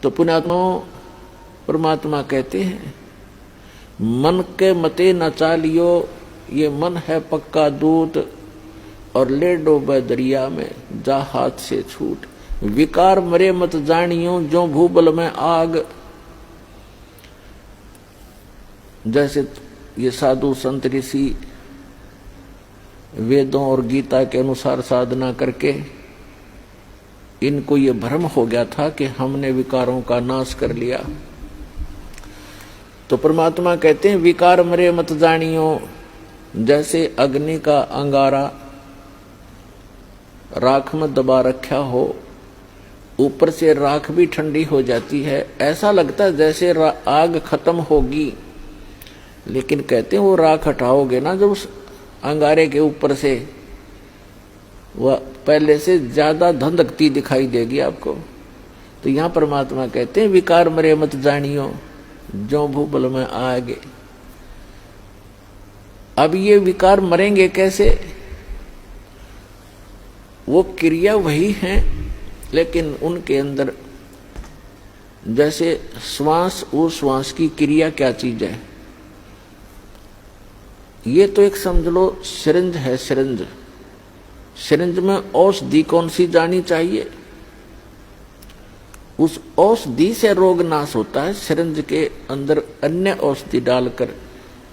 तो पुण्यात्मा परमात्मा कहते हैं, मन के मते न चालियो, ये मन है पक्का दूत, और ले डोबे दरिया में जा हाथ से छूट। विकार मरे मत जानियो, जो भूबल में आग। जैसे ये साधु संत ऋषि वेदों और गीता के अनुसार साधना करके इनको ये भ्रम हो गया था कि हमने विकारों का नाश कर लिया। तो परमात्मा कहते हैं, विकार मरे मत जानियो। जैसे अग्नि का अंगारा राख में दबा रखा हो, ऊपर से राख भी ठंडी हो जाती है, ऐसा लगता है जैसे आग खत्म होगी, लेकिन कहते हैं वो राख हटाओगे ना जब उस अंगारे के ऊपर से, वह पहले से ज्यादा धधकती दिखाई देगी आपको। तो यहां परमात्मा कहते हैं, विकार मरे मत जानियो, जो भूबल में आगे। अब ये विकार मरेंगे कैसे? वो क्रिया वही है, लेकिन उनके अंदर जैसे श्वास उश्वास की क्रिया क्या चीज है, ये तो एक समझ लो सिरिंज है। सिरिंज में औषधि कौन सी जानी चाहिए, उस औषधि से रोग नाश होता है। सिरिंज के अंदर अन्य औषधि डालकर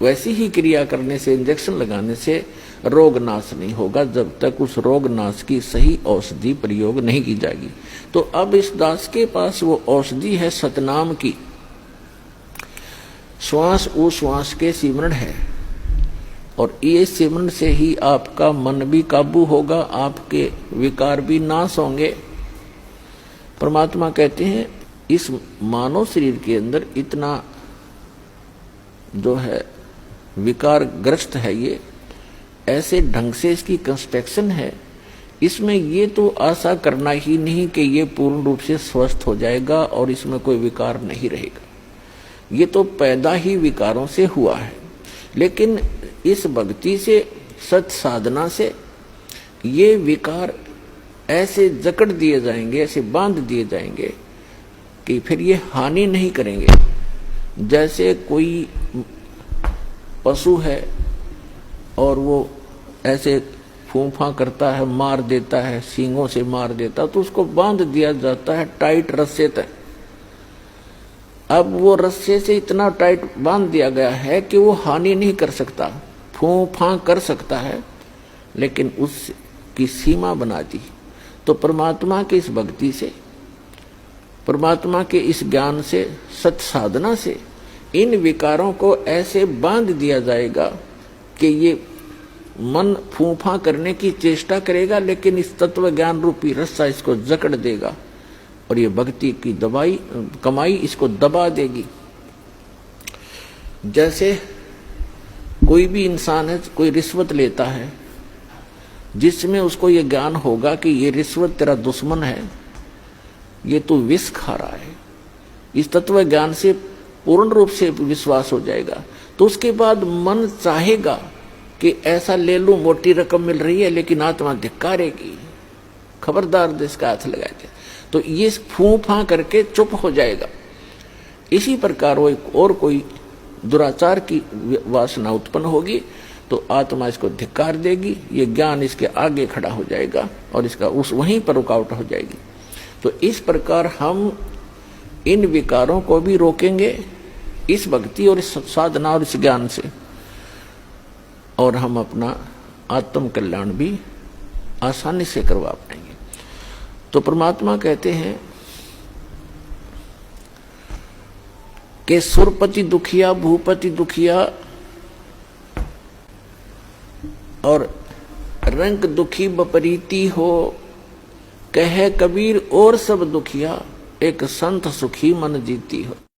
वैसी ही क्रिया करने से, इंजेक्शन लगाने से रोग नाश नहीं होगा जब तक उस रोग नाश की सही औषधि प्रयोग नहीं की जाएगी। तो अब इस दास के पास वो औषधि है सतनाम की, श्वास उश्वास के सिमरण है, और ये सिमरण से ही आपका मन भी काबू होगा, आपके विकार भी नाश होंगे। परमात्मा कहते हैं, इस मानव शरीर के अंदर इतना जो है विकार ग्रस्त है, ये ऐसे ढंग से इसकी कंस्ट्रक्शन है, इसमें ये तो आशा करना ही नहीं कि ये पूर्ण रूप से स्वस्थ हो जाएगा और इसमें कोई विकार नहीं रहेगा। ये तो पैदा ही विकारों से हुआ है। लेकिन इस भक्ति से, सत साधना से ये विकार ऐसे जकड़ दिए जाएंगे, ऐसे बांध दिए जाएंगे कि फिर ये हानि नहीं करेंगे। जैसे कोई पशु है और वो ऐसे फूंफा करता है, मार देता है, सींगों से मार देता, तो उसको बांध दिया जाता है टाइट रस्से तक। अब वो रस्से से इतना टाइट बांध दिया गया है कि वो हानि नहीं कर सकता, फूंफा कर सकता है, लेकिन उसकी सीमा बना दी। तो परमात्मा की इस भक्ति से, परमात्मा के इस ज्ञान से, सत साधना से इन विकारों को ऐसे बांध दिया जाएगा कि ये मन फूंफा करने की चेष्टा करेगा, लेकिन इस तत्व ज्ञान रूपी रस्सा इसको जकड़ देगा और ये भक्ति की कमाई इसको दबा देगी। जैसे कोई भी इंसान है, कोई रिश्वत लेता है, जिसमें उसको ये ज्ञान होगा कि ये रिश्वत तेरा दुश्मन है, ये तू विष खा रहा है, इस तत्व ज्ञान से पूर्ण रूप से विश्वास हो जाएगा, तो उसके बाद मन चाहेगा कि ऐसा ले लूं, मोटी रकम मिल रही है, लेकिन आत्मा धिक्कारेगी, खबरदार देश का हाथ लगा दे, तो ये फूंफा करके चुप हो जाएगा। इसी प्रकार वो और कोई दुराचार की वासना उत्पन्न होगी तो आत्मा इसको धिक्कार देगी, ये ज्ञान इसके आगे खड़ा हो जाएगा और इसका उस वहीं पर रुकावट हो जाएगी। तो इस प्रकार हम इन विकारों को भी रोकेंगे इस भक्ति और इस साधना और इस ज्ञान से, और हम अपना आत्म कल्याण भी आसानी से करवा पाएंगे। तो परमात्मा कहते हैं कि सुरपति दुखिया भूपति दुखिया और रंग दुखी बपरीती हो, कहे कबीर और सब दुखिया, एक संत सुखी मन जीती हो।